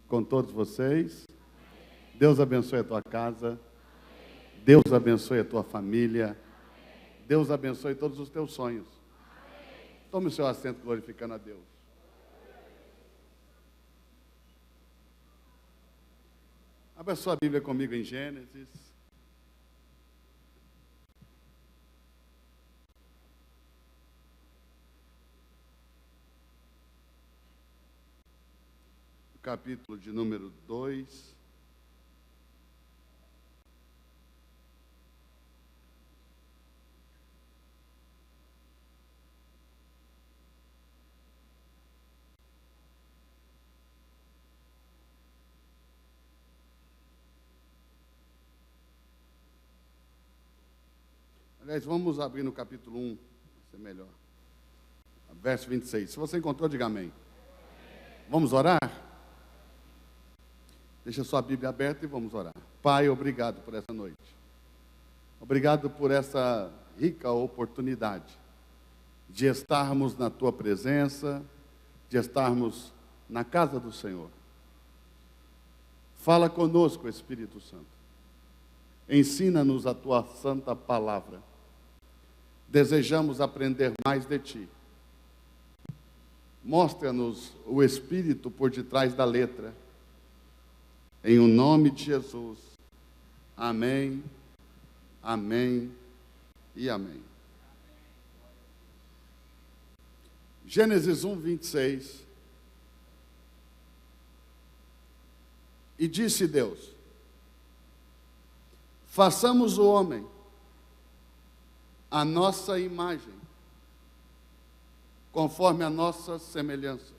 com todos vocês. Deus abençoe a tua casa. Deus abençoe a tua família. Deus abençoe todos os teus sonhos. Tome o seu assento glorificando a Deus. Abra sua Bíblia comigo em Gênesis. Capítulo de número 2. Aliás, vamos abrir no capítulo 1, vai ser melhor. Verso 26. Se você encontrou, diga amém. Vamos orar? Deixa sua Bíblia aberta e vamos orar. Pai, obrigado por essa noite. Obrigado por essa rica oportunidade de estarmos na tua presença, de estarmos na casa do Senhor. Fala conosco, Espírito Santo. Ensina-nos a tua santa palavra. Desejamos aprender mais de ti. Mostra-nos o Espírito por detrás da letra. Em o nome de Jesus. Amém, amém e amém. Gênesis 1, 26. E disse Deus: façamos o homem à nossa imagem, conforme a nossa semelhança.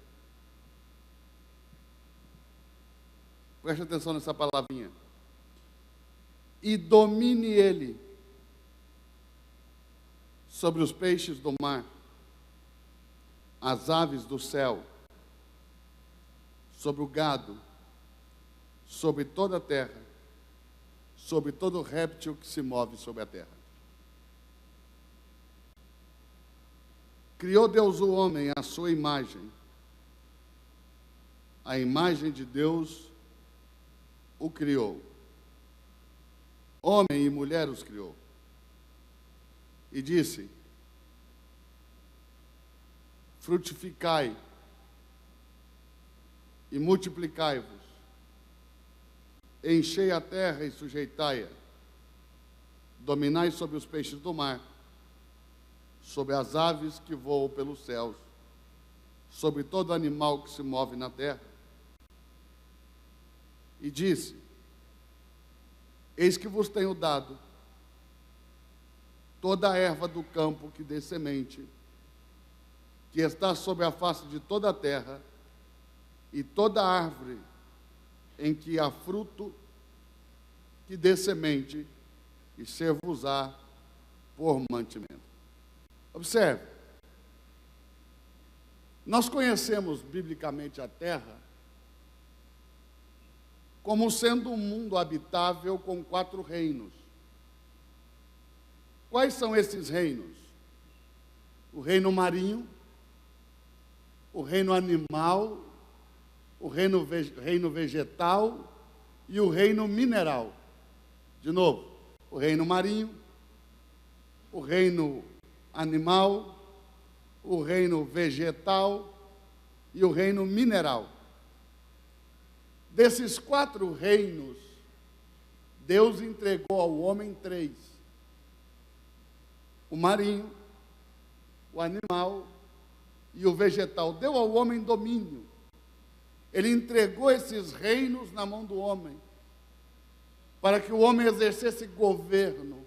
Preste atenção nessa palavrinha. E domine ele sobre os peixes do mar, as aves do céu, sobre o gado, sobre toda a terra, sobre todo réptil que se move sobre a terra. Criou Deus o homem à sua imagem. A imagem de Deus o criou. Homem e mulher os criou. E disse: frutificai e multiplicai-vos, enchei a terra e sujeitai-a, dominai sobre os peixes do mar, sobre as aves que voam pelos céus, sobre todo animal que se move na terra. E disse: eis que vos tenho dado toda a erva do campo que dê semente, que está sobre a face de toda a terra, e toda árvore em que há fruto que dê semente, e ser-vos-á por mantimento. Observe, nós conhecemos biblicamente a terra como sendo um mundo habitável com 4 reinos. Quais são esses reinos? O reino marinho, o reino animal, o reino vegetal e o reino mineral. De novo, o reino marinho, o reino animal, o reino vegetal e o reino mineral. Desses 4 reinos, Deus entregou ao homem 3: o marinho, o animal e o vegetal. Deu ao homem domínio. Ele entregou esses reinos na mão do homem, para que o homem exercesse governo,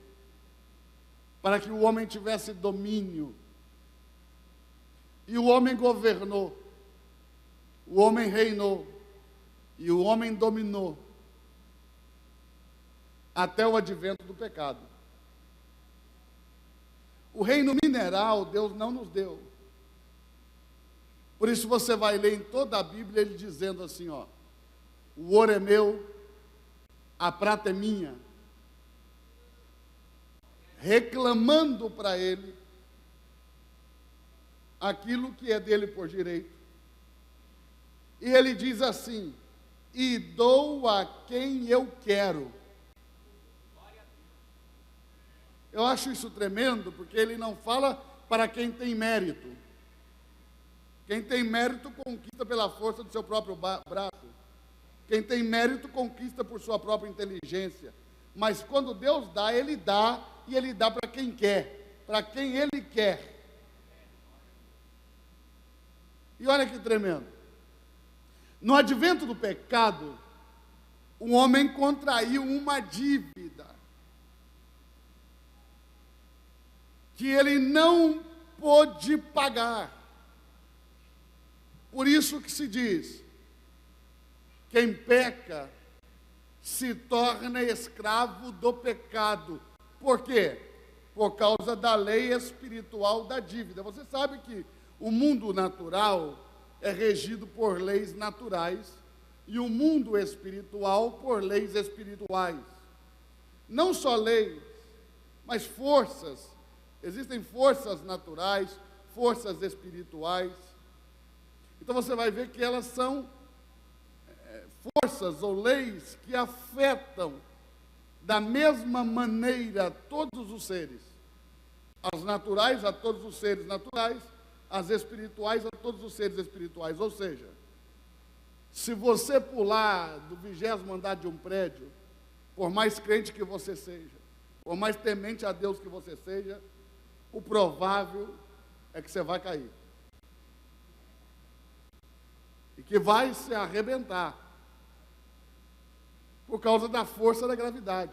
para que o homem tivesse domínio. E o homem governou, o homem reinou, e o homem dominou, até o advento do pecado. O reino mineral, Deus não nos deu. Por isso você vai ler em toda a Bíblia ele dizendo assim, ó: o ouro é meu, a prata é minha. Reclamando para ele aquilo que é dele por direito. E ele diz assim: e dou a quem eu quero. Eu acho isso tremendo, porque ele não fala para quem tem mérito. Quem tem mérito conquista pela força do seu próprio braço. Quem tem mérito conquista por sua própria inteligência. Mas quando Deus dá, Ele dá, e Ele dá para quem quer, para quem Ele quer. E olha que tremendo. No advento do pecado, o homem contraiu uma dívida que ele não pôde pagar. Por isso que se diz: quem peca se torna escravo do pecado. Por quê? Por causa da lei espiritual da dívida. Você sabe que o mundo natural é regido por leis naturais e o mundo espiritual por leis espirituais. Não só leis, mas forças. Existem forças naturais, forças espirituais. Então você vai ver que elas são forças ou leis que afetam da mesma maneira todos os seres. As naturais a todos os seres naturais, as espirituais a todos os seres espirituais. Ou seja, se você pular do 20º andar de um prédio, por mais crente que você seja, por mais temente a Deus que você seja, o provável é que você vai cair. E que vai se arrebentar por causa da força da gravidade,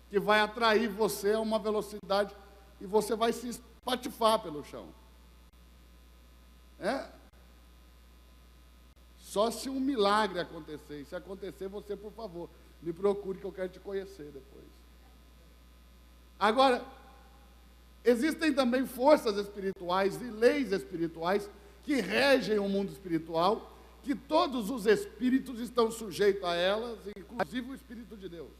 que vai atrair você a uma velocidade e você vai se espatifar pelo chão. Só se um milagre acontecer. E se acontecer, você, por favor, me procure que eu quero te conhecer depois. Agora, existem também forças espirituais e leis espirituais que regem o mundo espiritual, que todos os espíritos estão sujeitos a elas, inclusive o Espírito de Deus.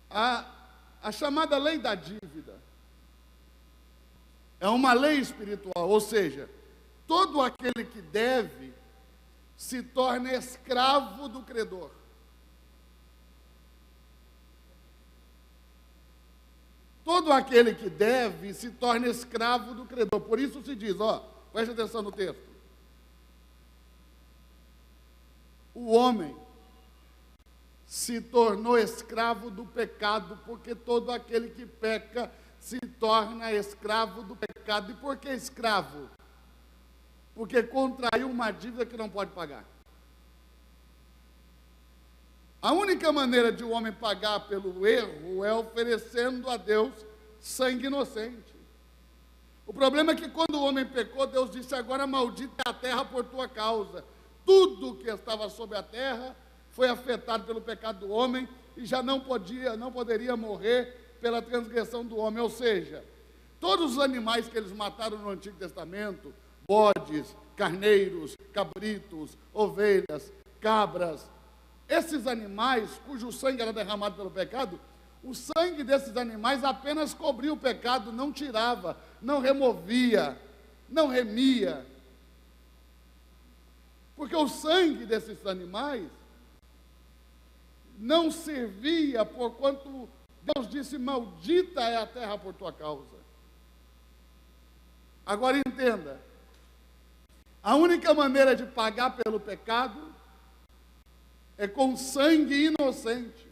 A chamada lei da dívida é uma lei espiritual, ou seja, todo aquele que deve se torna escravo do credor. Todo aquele que deve se torna escravo do credor. Por isso se diz, preste atenção no texto. O homem se tornou escravo do pecado, porque todo aquele que peca se torna escravo do pecado. E por que escravo? Porque contraiu uma dívida que não pode pagar. A única maneira de o homem pagar pelo erro é oferecendo a Deus sangue inocente. O problema é que quando o homem pecou, Deus disse: agora maldita é a terra por tua causa. Tudo que estava sobre a terra foi afetado pelo pecado do homem e já não poderia morrer pela transgressão do homem. Ou seja, todos os animais que eles mataram no Antigo Testamento, bodes, carneiros, cabritos, ovelhas, cabras, esses animais cujo sangue era derramado pelo pecado, o sangue desses animais apenas cobria o pecado, não tirava, não removia, não remia. Porque o sangue desses animais não servia, porquanto Deus disse: maldita é a terra por tua causa. Agora entenda, a única maneira de pagar pelo pecado é com sangue inocente.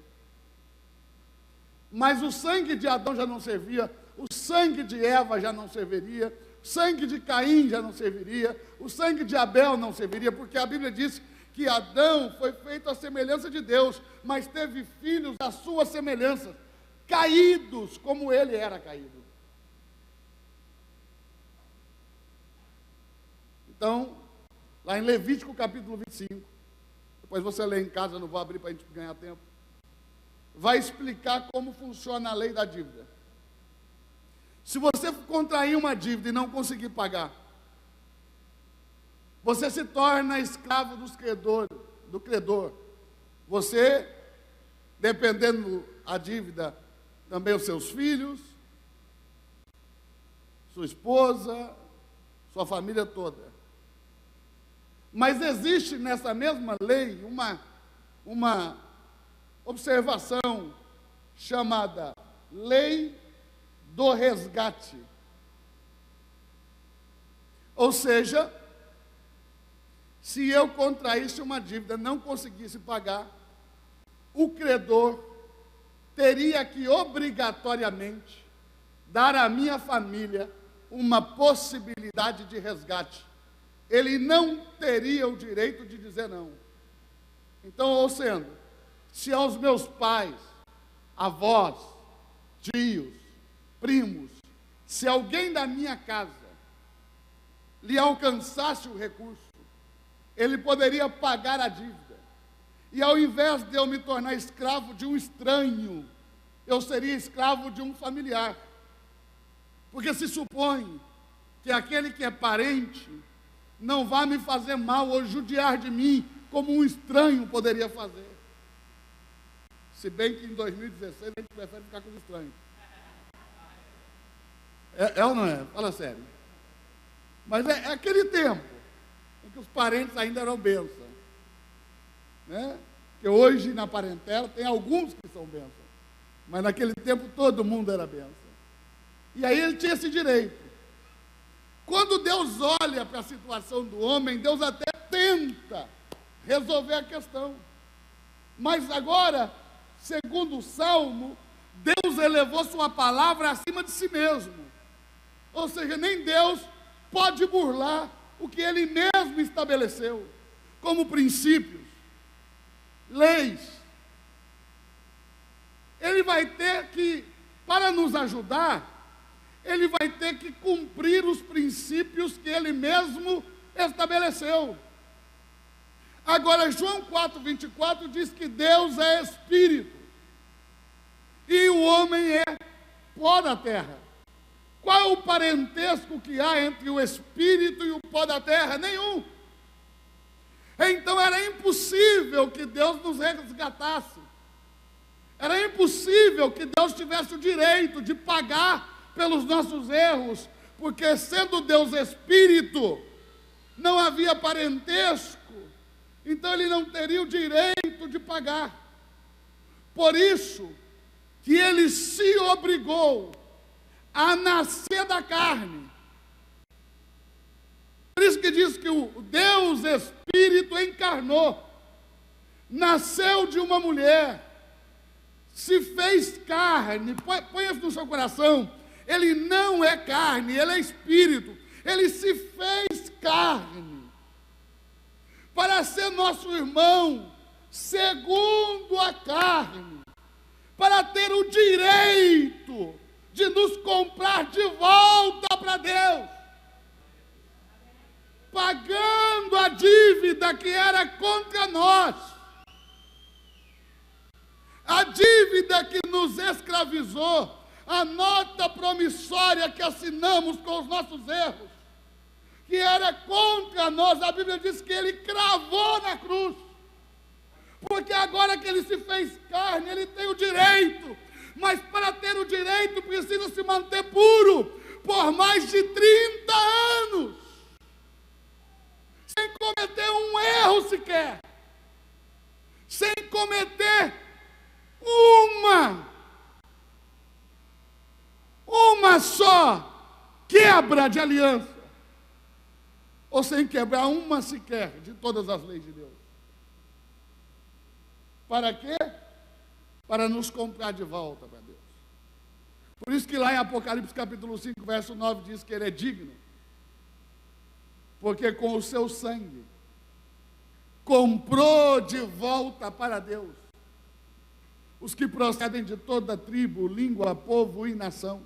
Mas o sangue de Adão já não servia, o sangue de Eva já não serviria, o sangue de Caim já não serviria, o sangue de Abel não serviria, porque a Bíblia diz que Adão foi feito à semelhança de Deus, mas teve filhos à sua semelhança, caídos como ele era caído. Então, lá em Levítico capítulo 25, depois você lê em casa, eu não vou abrir para a gente ganhar tempo, vai explicar como funciona a lei da dívida. Se você contrair uma dívida e não conseguir pagar, você se torna escravo do credor. Você, dependendo a dívida, também os seus filhos, sua esposa, sua família toda. Mas existe nessa mesma lei uma observação chamada lei do resgate. Ou seja, se eu contraísse uma dívida, não conseguisse pagar, o credor teria que obrigatoriamente dar à minha família uma possibilidade de resgate. Ele não teria o direito de dizer não. Então, ou sendo, se aos meus pais, avós, tios, primos, se alguém da minha casa lhe alcançasse o recurso, ele poderia pagar a dívida. E ao invés de eu me tornar escravo de um estranho, eu seria escravo de um familiar. Porque se supõe que aquele que é parente não vai me fazer mal ou judiar de mim, como um estranho poderia fazer. Se bem que em 2016 a gente prefere ficar com os estranhos. É ou não é? Fala sério. Mas é aquele tempo em que os parentes ainda eram bênção. Né? Que hoje na parentela tem alguns que são bênção. Mas naquele tempo todo mundo era bênção. E aí ele tinha esse direito. Quando Deus olha para a situação do homem, Deus até tenta resolver a questão. Mas agora, segundo o Salmo, Deus elevou sua palavra acima de si mesmo. Ou seja, nem Deus pode burlar o que Ele mesmo estabeleceu, como princípios, leis. Ele vai ter que, para nos ajudar, Ele vai ter que cumprir os princípios que Ele mesmo estabeleceu. Agora, João 4,24 diz que Deus é Espírito, e o homem é pó da terra. Qual é o parentesco que há entre o Espírito e o pó da terra? Nenhum. Então era impossível que Deus nos resgatasse. Era impossível que Deus tivesse o direito de pagar pelos nossos erros, porque sendo Deus Espírito, não havia parentesco, então Ele não teria o direito de pagar. Por isso que Ele se obrigou a nascer da carne. Por isso que diz que o Deus Espírito encarnou, nasceu de uma mulher, se fez carne. Põe isso no seu coração. Ele não é carne, Ele é Espírito. Ele se fez carne para ser nosso irmão segundo a carne, para ter o direito de nos comprar de volta para Deus, pagando a dívida que era contra nós, a dívida que nos escravizou, a nota promissória que assinamos com os nossos erros, que era contra nós. A Bíblia diz que Ele cravou na cruz, porque agora que Ele se fez carne, Ele tem o direito, mas para ter o direito precisa se manter puro por mais de 30 anos, sem cometer um erro sequer, sem cometer uma só quebra de aliança, ou sem quebrar uma sequer de todas as leis de Deus. Para quê? Para nos comprar de volta para Deus. Por isso que lá em Apocalipse capítulo 5, verso 9, diz que Ele é digno, porque com o seu sangue comprou de volta para Deus os que procedem de toda tribo, língua, povo e nação.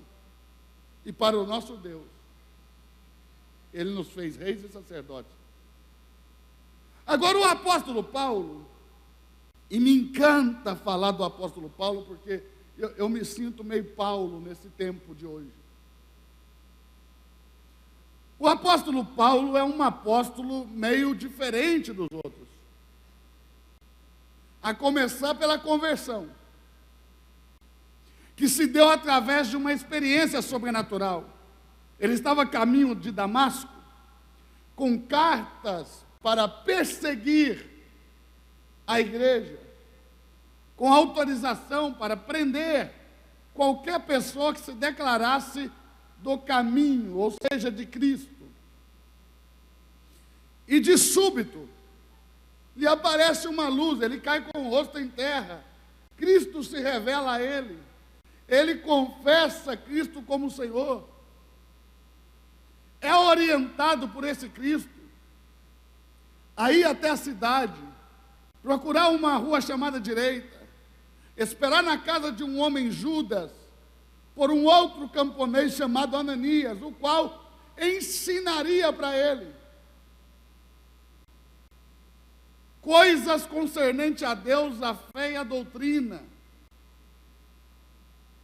E para o nosso Deus, Ele nos fez reis e sacerdotes. Agora o apóstolo Paulo, e me encanta falar do apóstolo Paulo, porque eu me sinto meio Paulo nesse tempo de hoje. O apóstolo Paulo é um apóstolo meio diferente dos outros, a começar pela conversão, que se deu através de uma experiência sobrenatural. Ele estava a caminho de Damasco, com cartas para perseguir a igreja, com autorização para prender qualquer pessoa que se declarasse do caminho, ou seja, de Cristo. E de súbito, lhe aparece uma luz, ele cai com o rosto em terra, Cristo se revela a ele, ele confessa Cristo como Senhor, é orientado por esse Cristo a ir até a cidade, procurar uma rua chamada direita, esperar na casa de um homem Judas, por um outro camponês chamado Ananias, o qual ensinaria para ele coisas concernentes a Deus, a fé e a doutrina.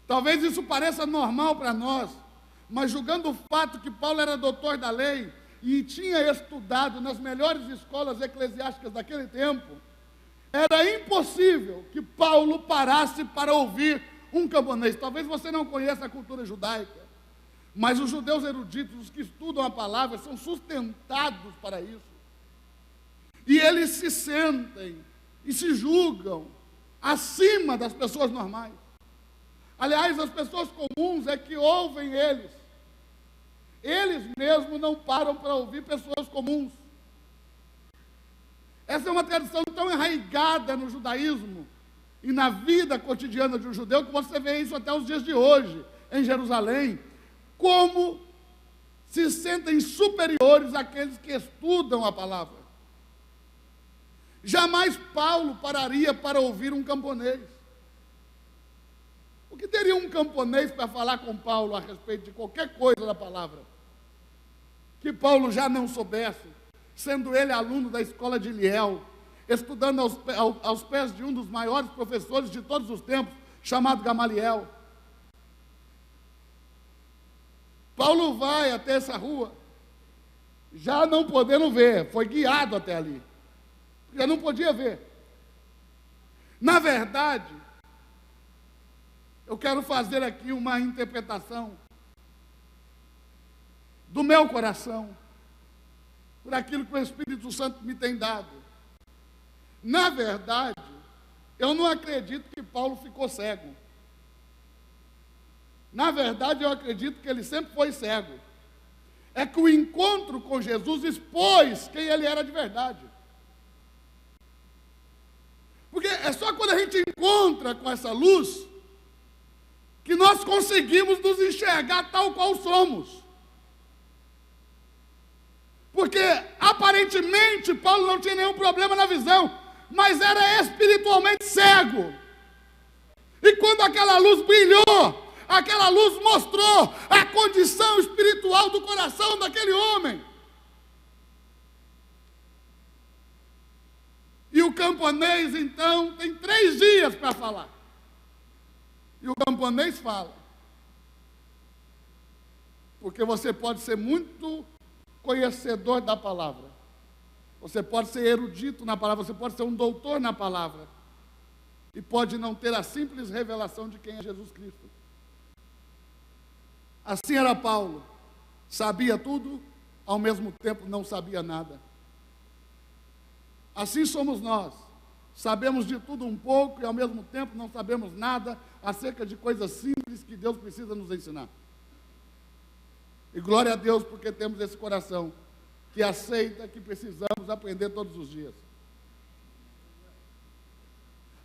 Talvez isso pareça normal para nós, mas julgando o fato que Paulo era doutor da lei e tinha estudado nas melhores escolas eclesiásticas daquele tempo, era impossível que Paulo parasse para ouvir um camponês. Talvez você não conheça a cultura judaica, mas os judeus eruditos, os que estudam a palavra, são sustentados para isso. E eles se sentem e se julgam acima das pessoas normais. Aliás, as pessoas comuns é que ouvem eles. Eles mesmos não param para ouvir pessoas comuns. Essa é uma tradição tão enraizada no judaísmo e na vida cotidiana de um judeu, que você vê isso até os dias de hoje, em Jerusalém, como se sentem superiores àqueles que estudam a palavra. Jamais Paulo pararia para ouvir um camponês. O que teria um camponês para falar com Paulo a respeito de qualquer coisa da palavra que Paulo já não soubesse, sendo ele aluno da escola de Liel, estudando aos pés de um dos maiores professores de todos os tempos, chamado Gamaliel. Paulo vai até essa rua, já não podendo ver, foi guiado até ali, já não podia ver. Na verdade, eu quero fazer aqui uma interpretação do meu coração, por aquilo que o Espírito Santo me tem dado. Na verdade, eu não acredito que Paulo ficou cego. Na verdade, eu acredito que ele sempre foi cego. É que o encontro com Jesus expôs quem ele era de verdade. Porque é só quando a gente encontra com essa luz que nós conseguimos nos enxergar tal qual somos. Porque aparentemente Paulo não tinha nenhum problema na visão, mas era espiritualmente cego. E quando aquela luz brilhou, aquela luz mostrou a condição espiritual do coração daquele homem. E o camponês, então, tem 3 dias para falar. E o camponês fala. Porque você pode ser muito conhecedor da palavra. Você pode ser erudito na palavra, você pode ser um doutor na palavra. E pode não ter a simples revelação de quem é Jesus Cristo. Assim era Paulo. Sabia tudo, ao mesmo tempo não sabia nada. Assim somos nós. Sabemos de tudo um pouco e ao mesmo tempo não sabemos nada acerca de coisas simples que Deus precisa nos ensinar. E glória a Deus porque temos esse coração que aceita que precisamos aprender todos os dias.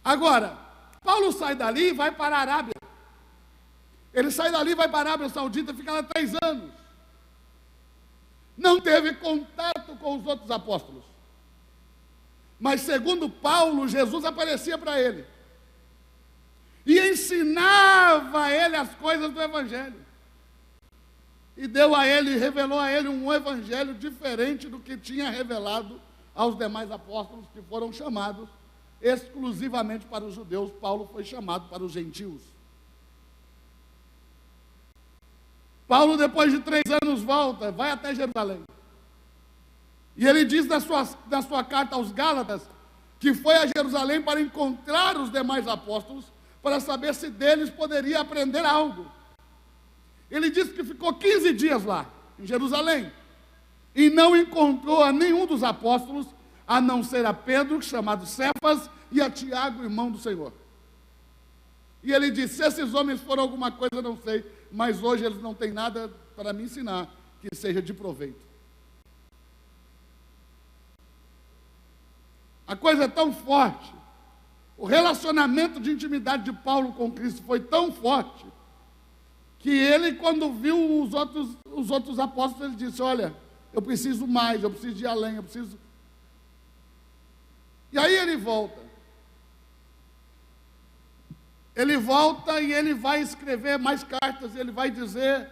Agora, Paulo sai dali e vai para a Arábia. Ele sai dali e vai para a Arábia Saudita e fica lá 3 anos. Não teve contato com os outros apóstolos. Mas segundo Paulo, Jesus aparecia para ele. E ensinava a ele as coisas do Evangelho. E deu a ele, revelou a ele um evangelho diferente do que tinha revelado aos demais apóstolos que foram chamados exclusivamente para os judeus. Paulo foi chamado para os gentios. Paulo, depois de 3 anos, volta, vai até Jerusalém. E ele diz na sua carta aos Gálatas que foi a Jerusalém para encontrar os demais apóstolos, para saber se deles poderia aprender algo. Ele disse que ficou 15 dias lá, em Jerusalém, e não encontrou a nenhum dos apóstolos, a não ser a Pedro, chamado Cefas, e a Tiago, irmão do Senhor. E ele disse: se esses homens foram alguma coisa, eu não sei, mas hoje eles não têm nada para me ensinar que seja de proveito. A coisa é tão forte, o relacionamento de intimidade de Paulo com Cristo foi tão forte, que ele, quando viu os outros apóstolos, ele disse: olha, eu preciso mais, eu preciso ir além, eu preciso... E aí ele volta. Ele volta e ele vai escrever mais cartas, ele vai dizer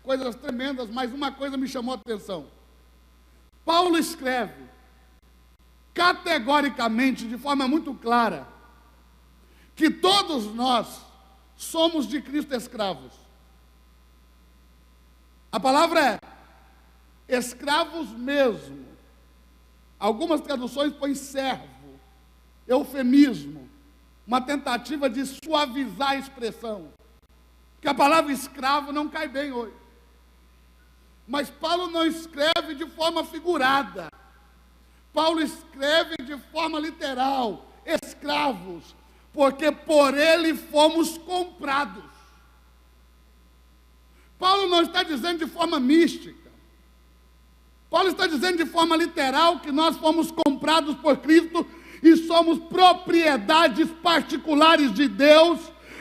coisas tremendas, mas uma coisa me chamou a atenção. Paulo escreve categoricamente, de forma muito clara, que todos nós somos de Cristo escravos. A palavra é escravos mesmo. Algumas traduções põem servo, eufemismo, uma tentativa de suavizar a expressão, porque a palavra escravo não cai bem hoje. Mas Paulo não escreve de forma figurada. Paulo escreve de forma literal, escravos, porque por ele fomos comprados. Paulo não está dizendo de forma mística. Paulo está dizendo de forma literal que nós fomos comprados por Cristo e somos propriedades particulares de Deus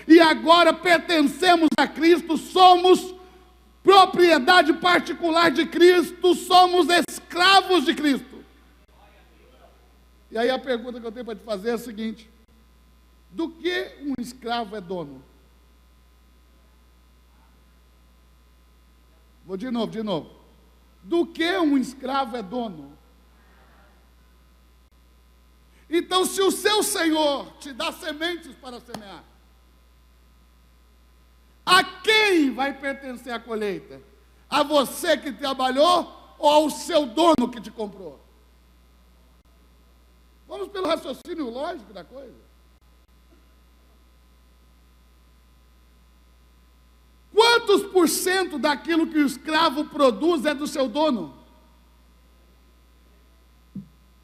e agora pertencemos a Cristo, somos propriedade particular de Cristo, somos escravos de Cristo. E aí a pergunta que eu tenho para te fazer é a seguinte: do que um escravo é dono? Vou de novo. Do que um escravo é dono? Então, se o seu Senhor te dá sementes para semear, a quem vai pertencer a colheita? A você que trabalhou ou ao seu dono que te comprou? Vamos pelo raciocínio lógico da coisa. Quantos por cento daquilo que o escravo produz é do seu dono?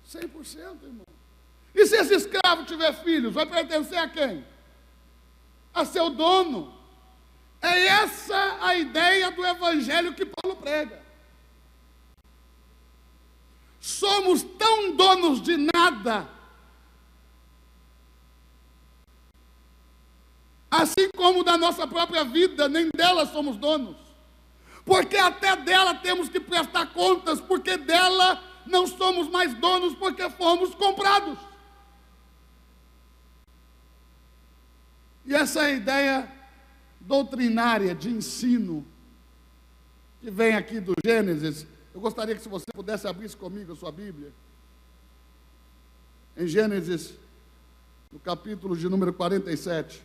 100%, irmão. E se esse escravo tiver filhos, vai pertencer a quem? A seu dono. É essa a ideia do evangelho que Paulo prega. Somos tão donos de nada, assim como da nossa própria vida, nem dela somos donos, porque até dela temos que prestar contas, porque dela não somos mais donos, porque fomos comprados. E essa é a ideia doutrinária de ensino que vem aqui do Gênesis. Eu gostaria que, se você pudesse abrir comigo a sua Bíblia, em Gênesis, no capítulo de número 47.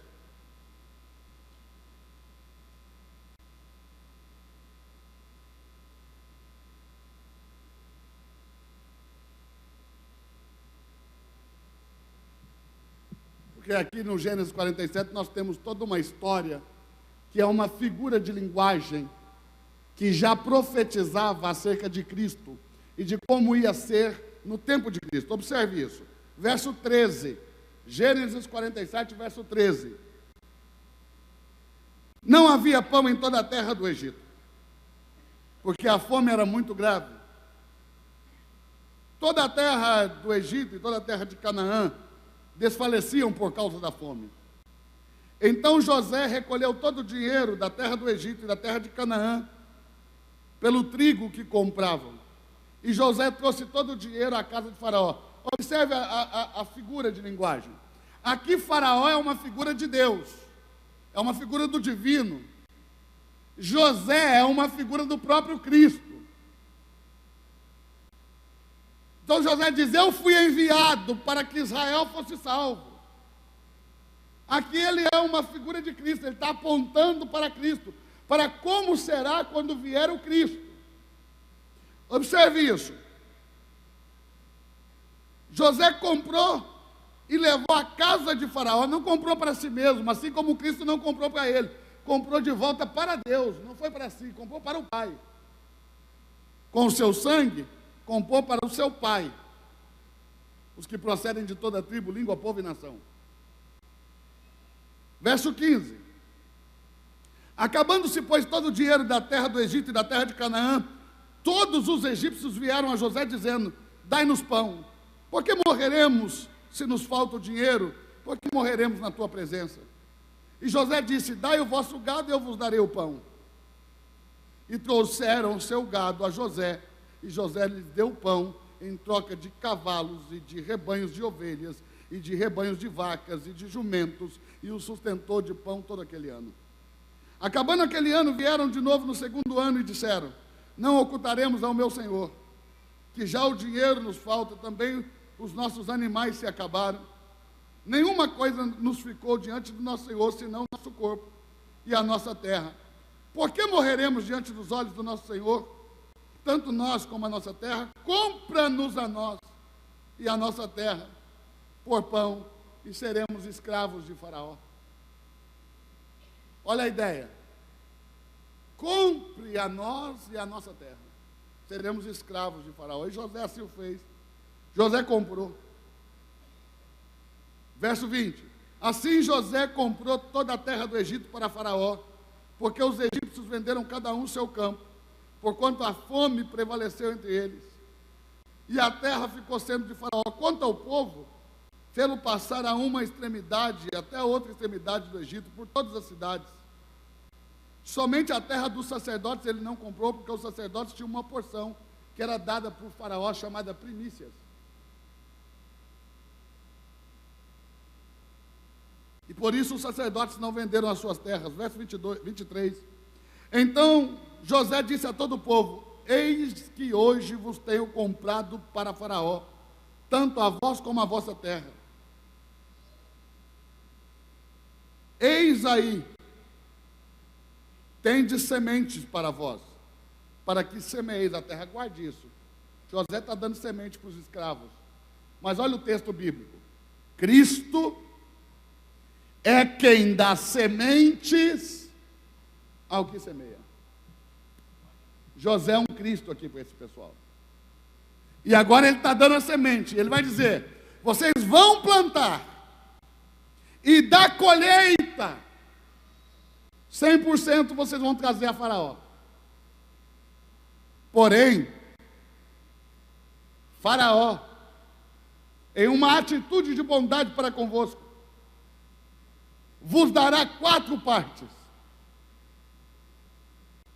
Porque aqui no Gênesis 47 nós temos toda uma história que é uma figura de linguagem que já profetizava acerca de Cristo e de como ia ser no tempo de Cristo. Observe isso. Verso 13. Gênesis 47, verso 13. Não havia pão em toda a terra do Egito, porque a fome era muito grave. Toda a terra do Egito e toda a terra de Canaã desfaleciam por causa da fome. Então José recolheu todo o dinheiro da terra do Egito e da terra de Canaã, pelo trigo que compravam. E José trouxe todo o dinheiro à casa de Faraó. Observe a figura de linguagem. Aqui Faraó é uma figura de Deus, é uma figura do divino. José é uma figura do próprio Cristo. Então José diz: eu fui enviado para que Israel fosse salvo. Aqui ele é uma figura de Cristo, ele está apontando para Cristo, para como será quando vier o Cristo. Observe isso. José comprou e levou à casa de Faraó, não comprou para si mesmo, assim como Cristo não comprou para ele, comprou de volta para Deus, não foi para si, comprou para o Pai. Com o seu sangue, comprou para o seu Pai. os que procedem de toda tribo, língua, povo e nação. Verso 15. Acabando-se, pois, todo o dinheiro da terra do Egito e da terra de Canaã, todos os egípcios vieram a José dizendo: dai-nos pão, porque morreremos se nos falta o dinheiro, porque morreremos na tua presença. E José disse: dai o vosso gado e eu vos darei o pão. E trouxeram o seu gado a José, e José lhes deu o pão em troca de cavalos e de rebanhos de ovelhas, e de rebanhos de vacas e de jumentos, e o sustentou de pão todo aquele ano. Acabando aquele ano, vieram de novo no segundo ano e disseram: não ocultaremos ao meu senhor, que já o dinheiro nos falta, também os nossos animais se acabaram. Nenhuma coisa nos ficou diante do nosso senhor, senão o nosso corpo e a nossa terra. Por que morreremos diante dos olhos do nosso senhor? Tanto nós como a nossa terra, compra-nos a nós e a nossa terra por pão, e seremos escravos de Faraó. Olha a ideia. Compre a nós e a nossa terra. Seremos escravos de Faraó. E José assim o fez. José comprou. Verso 20. Assim José comprou toda a terra do Egito para Faraó, porque os egípcios venderam cada um seu campo, porquanto a fome prevaleceu entre eles. E a terra ficou sendo de Faraó. Quanto ao povo, fê-lo passar a uma extremidade até a outra extremidade do Egito, por todas as cidades. Somente a terra dos sacerdotes ele não comprou, porque os sacerdotes tinham uma porção que era dada por Faraó, chamada primícias. E por isso os sacerdotes não venderam as suas terras. Verso 23. Então José disse a todo o povo: eis que hoje vos tenho comprado para Faraó, tanto a vós como a vossa terra. Eis aí, tendes sementes para vós, para que semeeis a terra. Guarde isso. José está dando semente para os escravos. Mas olha o texto bíblico. Cristo é quem dá sementes ao que semeia. José é um Cristo aqui para esse pessoal. E agora ele está dando a semente. Ele vai dizer: vocês vão plantar, e da colheita, 100% vocês vão trazer a Faraó. Porém, Faraó, em uma atitude de bondade para convosco, vos dará 4 partes.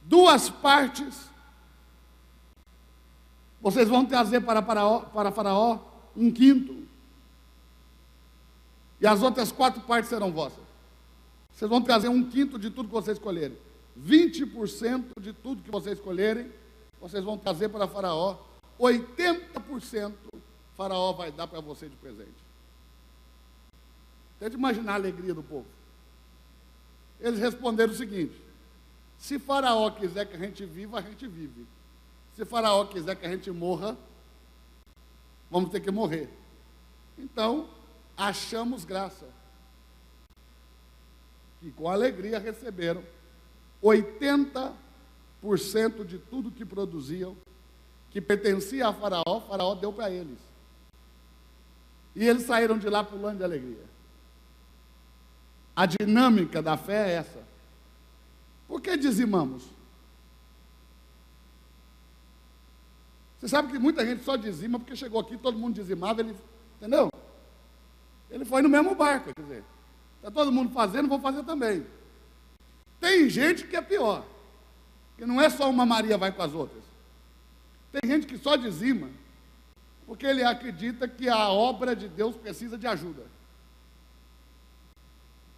2 partes vocês vão trazer para Faraó 1/5. E as outras 4 partes serão vossas. Vocês vão trazer 1/5 de tudo que vocês escolherem. 20% de tudo que vocês escolherem, vocês vão trazer para Faraó. 80% Faraó vai dar para você de presente. Tente imaginar a alegria do povo. Eles responderam o seguinte: se Faraó quiser que a gente viva, a gente vive. Se Faraó quiser que a gente morra, vamos ter que morrer. Então, achamos graça. E com alegria receberam 80% de tudo que produziam, que pertencia a Faraó, Faraó deu para eles. E eles saíram de lá pulando de alegria. A dinâmica da fé é essa. Por que dizimamos? Você sabe que muita gente só dizima porque chegou aqui, todo mundo dizimava, ele, entendeu? Ele foi no mesmo barco, quer dizer, está todo mundo fazendo, vou fazer também. Tem gente que é pior, que não é só uma Maria vai com as outras. Tem gente que só dizima porque ele acredita que a obra de Deus precisa de ajuda.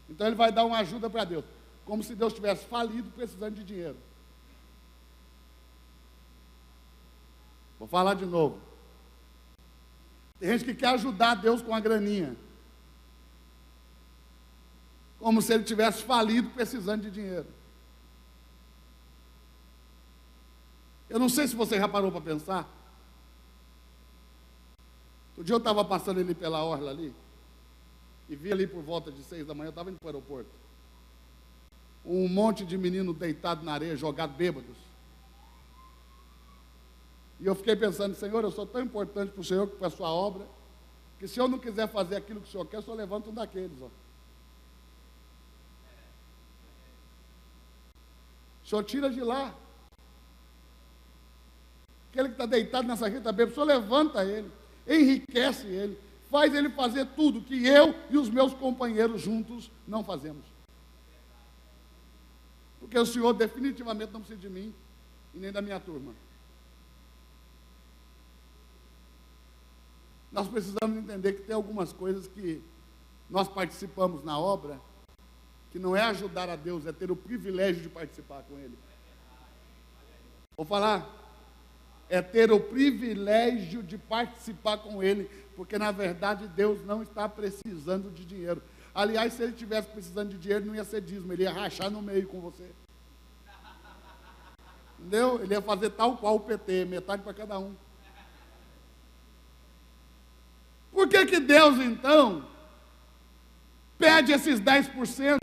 Então ele vai dar uma ajuda para Deus, como se Deus tivesse falido precisando de dinheiro. Vou falar de novo. Tem gente que quer ajudar Deus com a graninha, como se ele tivesse falido precisando de dinheiro. Eu não sei se você já parou para pensar. Outro dia eu estava passando ali pela orla ali, e vi ali por volta de 6 da manhã, eu estava indo para o aeroporto, um monte de menino deitado na areia, jogado bêbados. E eu fiquei pensando: Senhor, eu sou tão importante para o Senhor, para a sua obra, que se eu não quiser fazer aquilo que o senhor quer, o senhor levanta um daqueles, ó. O senhor tira de lá. Aquele que está deitado nessa rede bêbada, o senhor levanta ele, enriquece ele, faz ele fazer tudo que eu e os meus companheiros juntos não fazemos. Porque o senhor definitivamente não precisa de mim e nem da minha turma. Nós precisamos entender que tem algumas coisas que nós participamos na obra, que não é ajudar a Deus, é ter o privilégio de participar com Ele. Vou falar, é ter o privilégio de participar com Ele, porque na verdade Deus não está precisando de dinheiro. Aliás, se Ele estivesse precisando de dinheiro, não ia ser dízimo, Ele ia rachar no meio com você. Entendeu? Ele ia fazer tal qual o PT, metade para cada um. Por que Deus, então, pede esses 10%?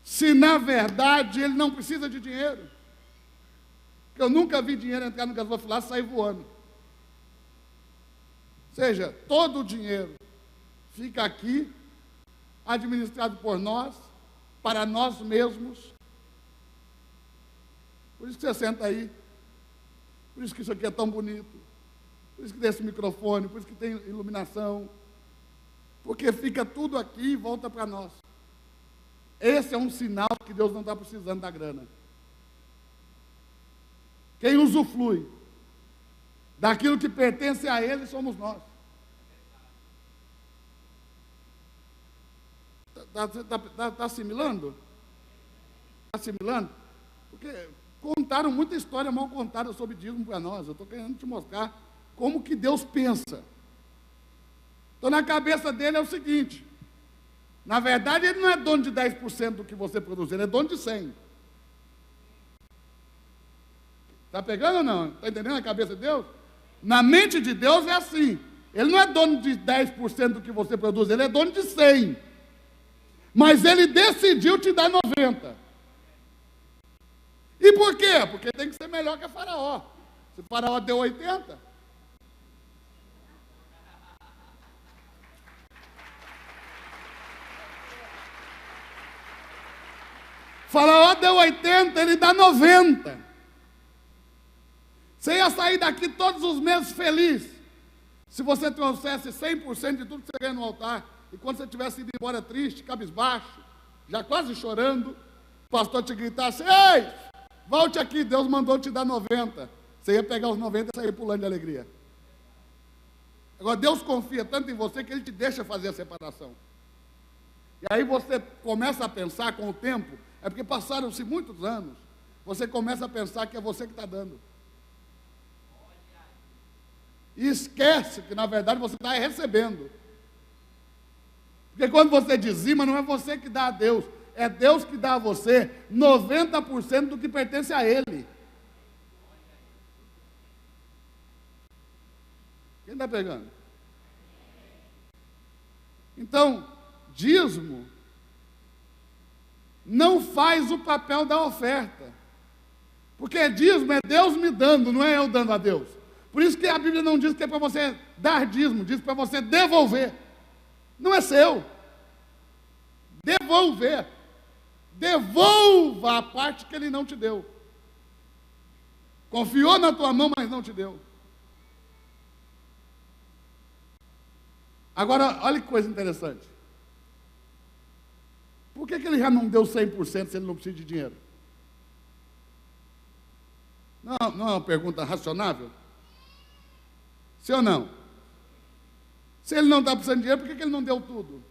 Se, na verdade, Ele não precisa de dinheiro. Porque eu nunca vi dinheiro entrar no gasofilar e sair voando. Ou seja, todo o dinheiro fica aqui, administrado por nós, para nós mesmos. Por isso que você senta aí. Por isso que isso aqui é tão bonito. Por isso que tem esse microfone, por isso que tem iluminação. Porque fica tudo aqui e volta para nós. Esse é um sinal que Deus não está precisando da grana. Quem usufrui daquilo que pertence a Ele somos nós. Está assimilando? Está assimilando? Porque contaram muita história mal contada sobre dízimo para nós. Eu estou querendo te mostrar como que Deus pensa. Então, na cabeça dele é o seguinte: na verdade, Ele não é dono de 10% do que você produz, Ele é dono de 100%. Está pegando ou não? Está entendendo a cabeça de Deus? Na mente de Deus é assim: Ele não é dono de 10% do que você produz, Ele é dono de 100%. Mas Ele decidiu te dar 90%. E por quê? Porque tem que ser melhor que a Faraó. Se o Faraó deu 80%, Faraó deu 80%, ele dá 90%. Você ia sair daqui todos os meses feliz, se você trouxesse 100% de tudo que você ganha no altar, e quando você tivesse ido embora triste, cabisbaixo, já quase chorando, o pastor te gritasse: ei, volte aqui, Deus mandou te dar 90%. Você ia pegar os 90% e sair pulando de alegria. Agora, Deus confia tanto em você que Ele te deixa fazer a separação. E aí você começa a pensar com o tempo, é porque passaram-se muitos anos, você começa a pensar que é você que está dando. E esquece que, na verdade, você está recebendo. Porque quando você dizima, não é você que dá a Deus, é Deus que dá a você 90% do que pertence a Ele. Quem está pegando? Então, dízimo não faz o papel da oferta. Porque dízimo é Deus me dando, não é eu dando a Deus. Por isso que a Bíblia não diz que é para você dar dízimo, diz para você devolver. Não é seu. Devolver. Devolva a parte que Ele não te deu. Confiou na tua mão, mas não te deu. Agora, olha que coisa interessante. Por que Ele já não deu 100% se Ele não precisa de dinheiro? Não é uma pergunta racionável? Sim ou não? Se Ele não está precisando de dinheiro, por que Ele não deu tudo?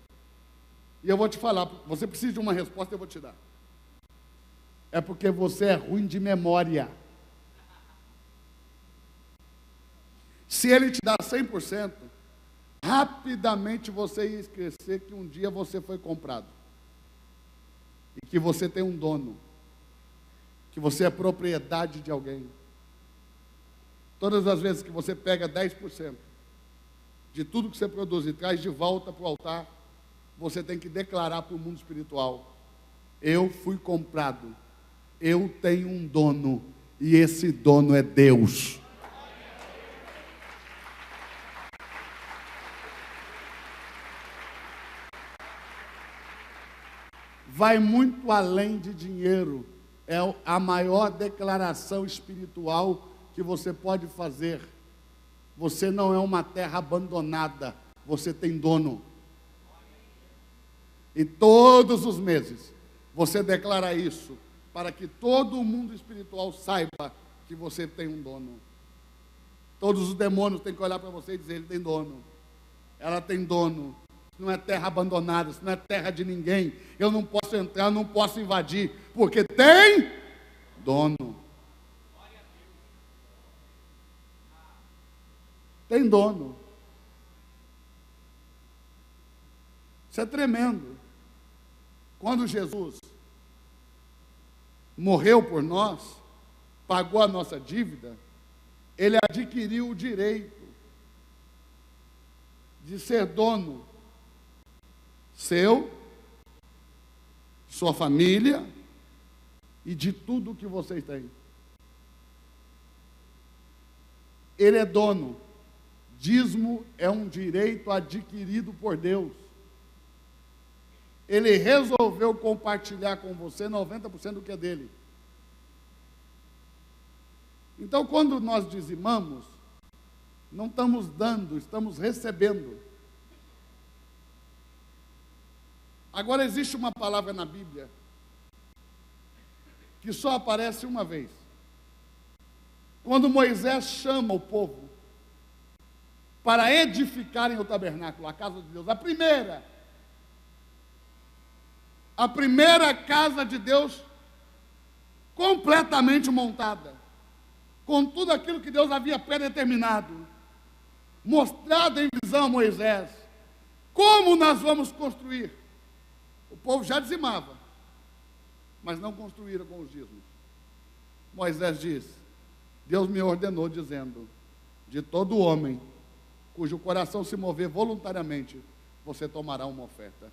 E eu vou te falar, você precisa de uma resposta, eu vou te dar. É porque você é ruim de memória. Se Ele te dá 100%, rapidamente você ia esquecer que um dia você foi comprado. E que você tem um dono. Que você é propriedade de alguém. Todas as vezes que você pega 10% de tudo que você produz e traz de volta para o altar, você tem que declarar para o mundo espiritual: eu fui comprado, eu tenho um dono, e esse dono é Deus. vai muito além de dinheiro. É a maior declaração espiritual que você pode fazer. Você não é uma terra abandonada, você tem dono. E todos os meses você declara isso, para que todo o mundo espiritual saiba que você tem um dono. Todos os demônios têm que olhar para você e dizer: ele tem dono, ela tem dono. Isso não é terra abandonada, isso não é terra de ninguém. Eu não posso entrar, eu não posso invadir, porque tem dono. Tem dono. Isso é tremendo. Quando Jesus morreu por nós, pagou a nossa dívida, ele adquiriu o direito de ser dono seu, sua família e de tudo que vocês têm. Ele é dono. Dízimo é um direito adquirido por Deus. Ele resolveu compartilhar com você 90% do que é dele. Então, quando nós dizimamos, não estamos dando, estamos recebendo. Agora, existe uma palavra na Bíblia que só aparece uma vez. Quando Moisés chama o povo para edificarem o tabernáculo, a casa de Deus, a primeira casa de Deus completamente montada, com tudo aquilo que Deus havia predeterminado, mostrado em visão a Moisés. Como nós vamos construir? O povo já dizimava, mas não construíram com os dízimos. Moisés diz: Deus me ordenou dizendo: de todo homem cujo coração se mover voluntariamente, você tomará uma oferta.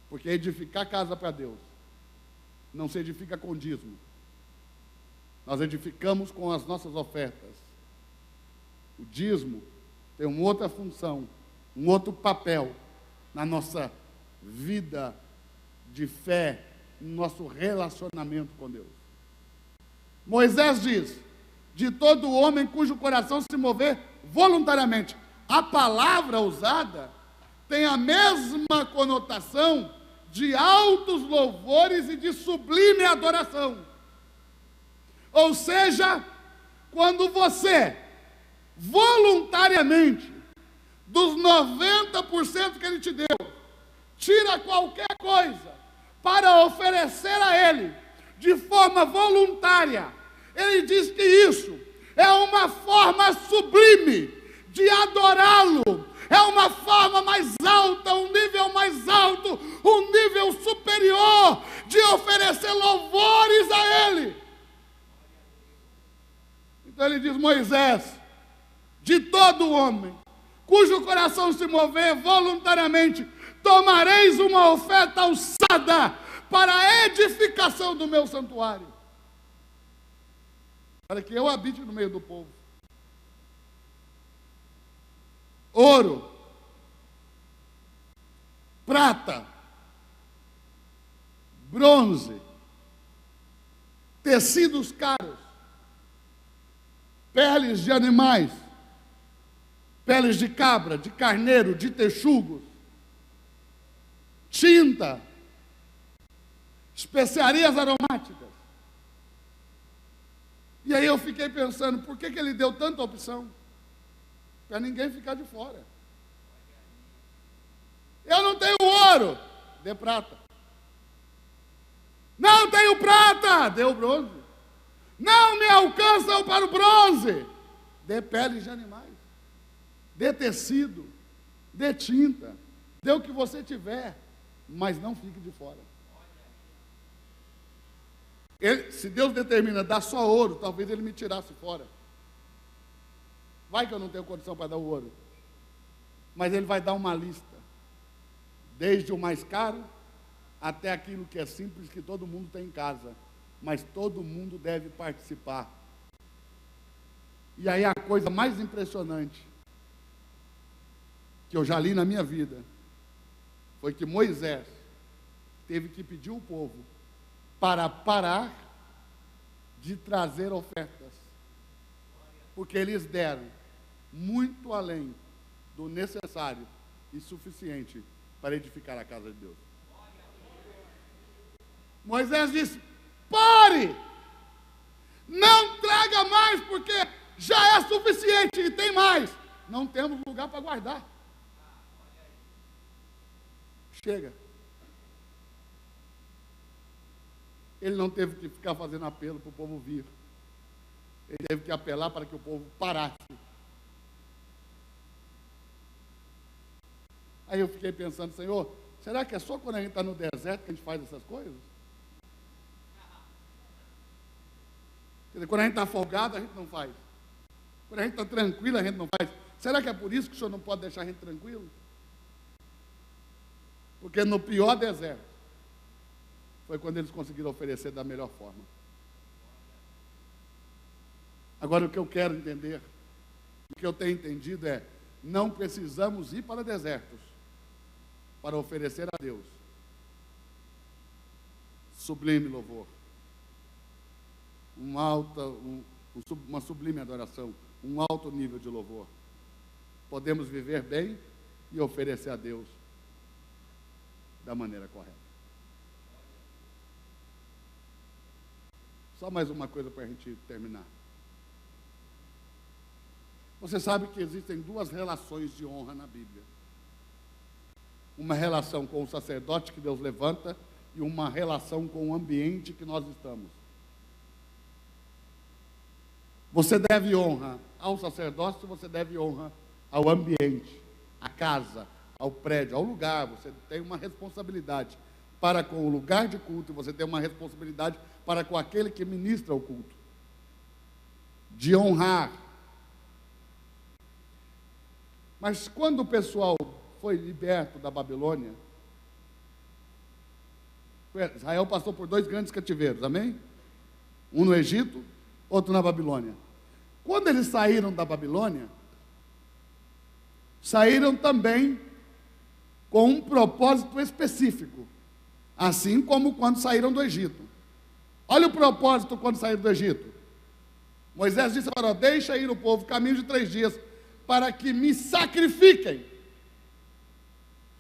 Porque edificar casa para Deus não se edifica com dízimo. Nós edificamos com as nossas ofertas. O dízimo tem uma outra função, um outro papel na nossa vida de fé, no nosso relacionamento com Deus. Moisés diz: de todo homem cujo coração se mover voluntariamente. A palavra usada tem a mesma conotação de altos louvores e de sublime adoração. Ou seja, quando você voluntariamente, dos 90% que ele te deu, tira qualquer coisa para oferecer a ele de forma voluntária, ele diz que isso é uma forma sublime de adorá-lo. É uma forma mais alta, um nível mais alto, um nível superior de oferecer louvores a Ele. Então ele diz: Moisés, de todo homem cujo coração se mover voluntariamente, tomareis uma oferta alçada para a edificação do meu santuário, para que eu habite no meio do povo. Ouro, prata, bronze, tecidos caros, peles de animais, peles de cabra, de carneiro, de texugos, tinta, especiarias aromáticas. E aí eu fiquei pensando, por que ele deu tanta opção? Para ninguém ficar de fora. Eu não tenho ouro, dê prata. Não tenho prata, dê o bronze. Não me alcançam para o bronze, dê peles de animais, dê tecido, dê tinta, dê o que você tiver, mas não fique de fora. Se Deus determina dar só ouro, talvez ele me tirasse fora. Vai que eu não tenho condição para dar o ouro. Mas ele vai dar uma lista. Desde o mais caro até aquilo que é simples, que todo mundo tem em casa. Mas todo mundo deve participar. E aí a coisa mais impressionante que eu já li na minha vida foi que Moisés teve que pedir o povo para parar de trazer ofertas, porque eles deram muito além do necessário e suficiente para edificar a casa de Deus. Moisés disse: pare! Não traga mais, porque já é suficiente e tem mais. Não temos lugar para guardar. Chega. Ele não teve que ficar fazendo apelo para o povo vir. Ele teve que apelar para que o povo parasse. Aí eu fiquei pensando: Senhor, será que é só quando a gente está no deserto que a gente faz essas coisas? Quer dizer, quando a gente está folgado, a gente não faz. Quando a gente está tranquilo, a gente não faz. Será que é por isso que o Senhor não pode deixar a gente tranquilo? Porque no pior deserto foi quando eles conseguiram oferecer da melhor forma. Agora, o que eu quero entender, o que eu tenho entendido é: não precisamos ir para desertos para oferecer a Deus sublime louvor, uma sublime adoração, um alto nível de louvor. Podemos viver bem e oferecer a Deus da maneira correta. Só mais uma coisa para a gente terminar. Você sabe que existem duas relações de honra na Bíblia. Uma relação com o sacerdote que Deus levanta e uma relação com o ambiente que nós estamos. Você deve honra ao sacerdócio, você deve honra ao ambiente, à casa, ao prédio, ao lugar. Você tem uma responsabilidade para com o lugar de culto, e você tem uma responsabilidade para com aquele que ministra o culto. De honrar. Mas quando o pessoal foi liberto da Babilônia, Israel passou por 2 grandes cativeiros, amém? Um no Egito, outro na Babilônia. Quando eles saíram da Babilônia, saíram também com um propósito específico, assim como quando saíram do Egito. Olha o propósito quando saíram do Egito. Moisés disse: agora, deixa ir o povo caminho de 3 dias, para que me sacrifiquem.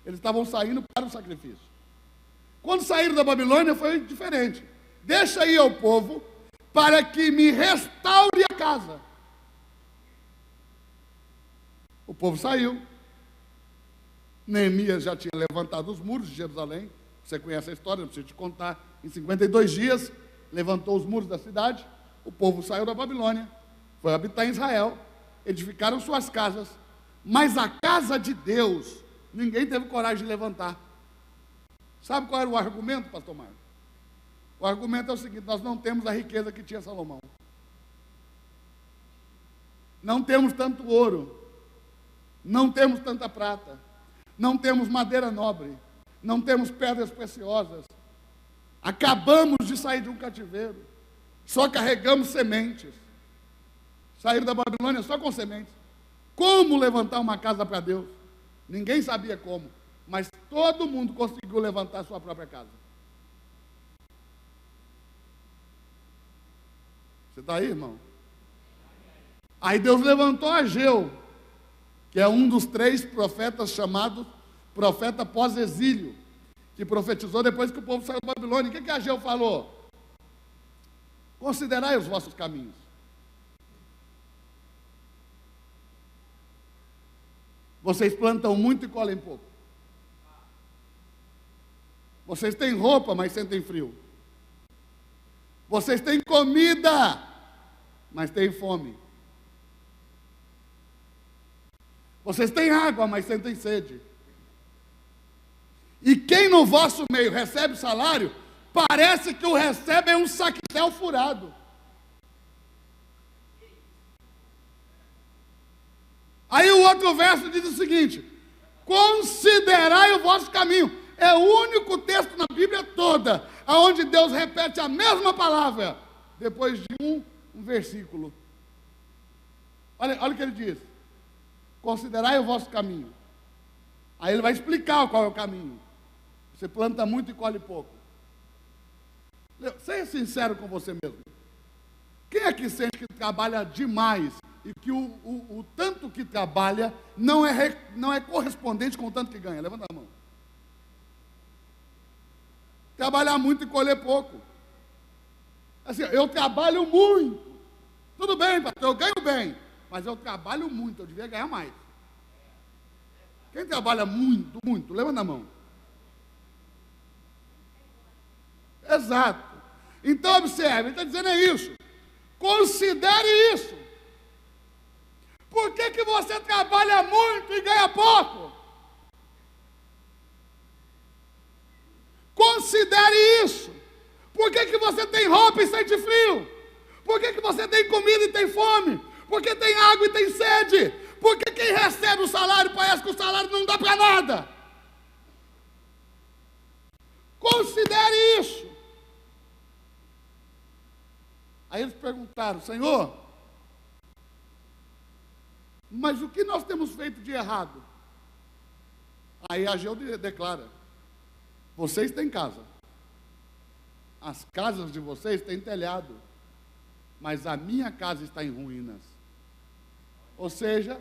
Eles estavam saindo para o sacrifício. Quando saíram da Babilônia foi diferente. Deixa ir ao povo para que me restaure a casa. O povo saiu. Neemias já tinha levantado os muros de Jerusalém. Você conhece a história, não preciso te contar. Em 52 dias, levantou os muros da cidade. O povo saiu da Babilônia, foi habitar em Israel, edificaram suas casas. Mas a casa de Deus, ninguém teve coragem de levantar. Sabe qual era o argumento, pastor Marcos? O argumento é o seguinte: nós não temos a riqueza que tinha Salomão. Não temos tanto ouro. Não temos tanta prata. Não temos madeira nobre. Não temos pedras preciosas. Acabamos de sair de um cativeiro. Só carregamos sementes. Saíram da Babilônia só com sementes. Como levantar uma casa para Deus? Ninguém sabia como. Mas todo mundo conseguiu levantar a sua própria casa. Você está aí, irmão? Aí Deus levantou Ageu, que é um dos 3 profetas chamados profeta pós-exílio, que profetizou depois que o povo saiu da Babilônia. O que Ageu falou? Considerai os vossos caminhos. Vocês plantam muito e colhem pouco. Vocês têm roupa, mas sentem frio. Vocês têm comida, mas têm fome. Vocês têm água, mas sentem sede. E quem no vosso meio recebe salário, parece que o recebe em um saquetel furado. Aí o outro verso diz o seguinte: considerai o vosso caminho. É o único texto na Bíblia toda onde Deus repete a mesma palavra depois de um versículo. Olha o que ele diz: considerai o vosso caminho. Aí ele vai explicar qual é o caminho. Você planta muito e colhe pouco. Seja sincero com você mesmo. Quem é que sente que trabalha demais e que o tanto que trabalha não é correspondente com o tanto que ganha? Levanta a mão. Trabalhar muito e colher pouco. Assim, eu trabalho muito. Tudo bem, pastor, eu ganho bem, mas eu trabalho muito, eu devia ganhar mais. Quem trabalha muito, muito, levanta a mão. Exato. Então, observe, ele está dizendo isso. Considere isso. Por que você trabalha muito e ganha pouco? Considere isso. Por que você tem roupa e sente frio? Por que você tem comida e tem fome? Por que tem água e tem sede? Por que quem recebe o salário parece que o salário não dá para nada? Considere isso. Aí eles perguntaram: Senhor, mas o que nós temos feito de errado? Aí Ageu declara: vocês têm casa, as casas de vocês têm telhado, mas a minha casa está em ruínas. Ou seja,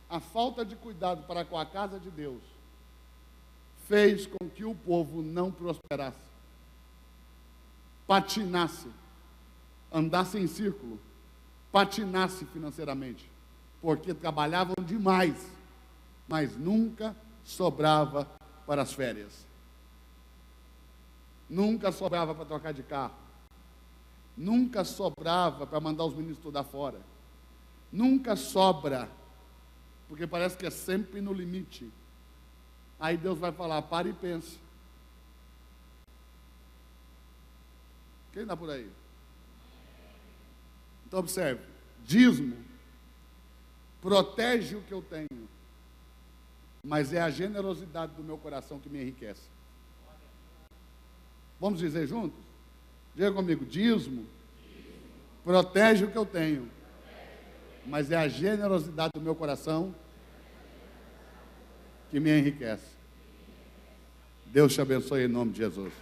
a falta de cuidado para com a casa de Deus fez com que o povo não prosperasse, patinasse, andasse em círculo, patinasse financeiramente, porque trabalhavam demais, mas nunca sobrava para as férias, nunca sobrava para trocar de carro, nunca sobrava para mandar os meninos estudar fora, nunca sobra, porque parece que é sempre no limite. Aí Deus vai falar: pare e pense. Quem está por aí? Então observe, dízimo protege o que eu tenho, mas é a generosidade do meu coração que me enriquece. Vamos dizer juntos? Diga comigo: dízimo protege o que eu tenho, mas é a generosidade do meu coração que me enriquece. Deus te abençoe em nome de Jesus.